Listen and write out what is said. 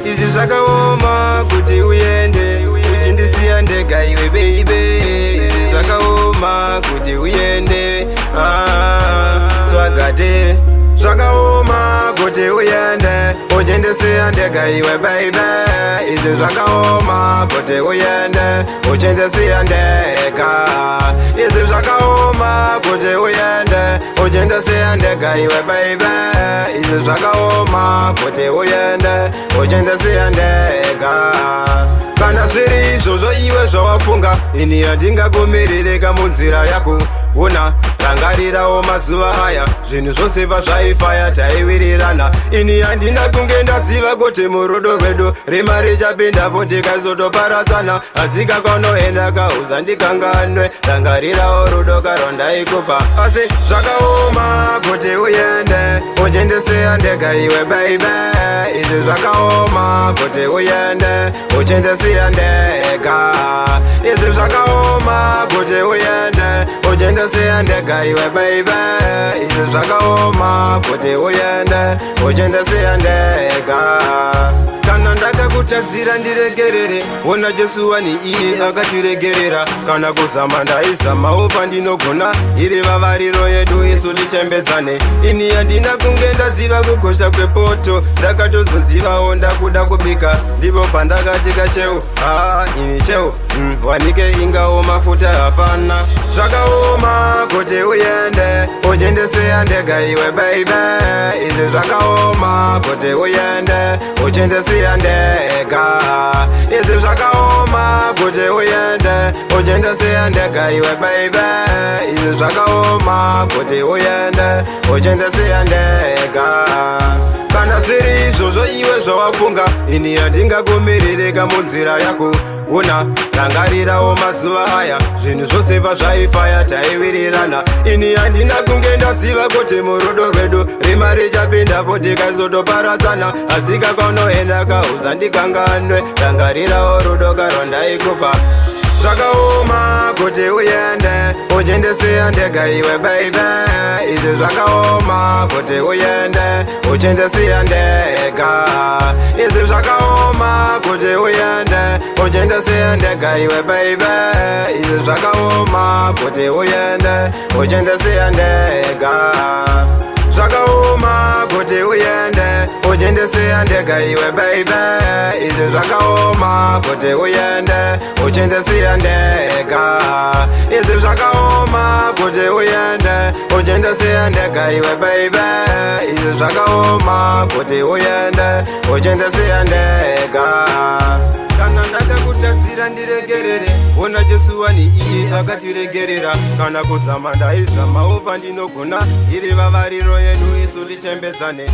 izvi zvakaoma kuti uende uchindisiya ndega iwe baby. Izvi zvakaoma kuti uende swagate. Zvakaoma kuti uende uchindisiya ndega iwe baby. Izvi zvakaoma kuti uende uchindisiya ndega. Izvi zvakaoma kuti uende uchindisiya ndega iwe baby. Izvi zvakaoma kuti uende uchindisiya ndega. Kana zviri izvozvo iwe zvawafunga, ini handingagomerereka munzira yako. Una rangarirawo mazuva aya, zvinhu zvose pazvaifaya taiwirirana. Ini handina kunge ndaziva kuti murudo rwedu rima richapindapo tikazotoparadzana. Asi kakaunoenda kauzandikanganwe, rangarirawo rudo karwandaikupa. Asi zvakaoma kuti uende uchindisiya ndega iwe baby. Izvi zvakaoma kuti uende uchindisiya ndega. Izvi zvakaoma kuti uende uchindisiya ndega iwe baby. Izvi zvakaoma kuti uende uchindisiya ndega. Kana ndakakutadzira ndiregerere, ona Jesu wani iye akatiregerera. Kana kuzama ndaizamawo pandinogona, iri vavariro yedu isu tichembedzane. Ini handina kunge ndaziva kukosha kwepoto, ndakatozozivawo ndakuda kubika. Ndipo pandakati kacheu, ini cheu, wanike ingawo mafuta hapana. Zvakaoma kuti uende uchindisiya ndega iwe baby. Izvi zvakaoma kuti uende uchindisiya ndega. Izvi zvakaoma kuti uende uchindisiya ndega iwe baby. Izvi zvakaoma kuti uende uchindisiya ndega. Kana zviri izvozvo iwe zvawafunga, ini handingagomerereka munzira yako. Una rangarirawo mazuva aya, zvinhu zvose pazvaifaya taiwirirana. Ini handina kunge ndaziva kuti murudo rwedu rima richapindapo tikazotoparadzana. Asi kakaunoenda kauzandikanganwe, rangarirawo rudo karwandaikupa. Zvakaoma kuti uende uchindisiya ndega iwe baby. Izvi zvakaoma kuti uende uchindisiya ndega. Izvi zvakaoma kuti uende uchindisiya ndega iwe baby. Izvi zvakaoma kuti uende uchindisiya ndega. Zvakaoma kuti uende uchindisiya ndega iwe baby. Izvi zvakaoma kuti uende uchindisiya ndega. Izvi zvakaoma kuti uende uchindisiya ndega iwe baby. Izvi zvakaoma kuti uende uchindisiya ndega. Kana ndakakutadzira ndiregerere, ona Jesu wani iye akatiregerera. Kana kuzama ndaizamawo pandinogona, iri vavariro yedu isu tichembedzane.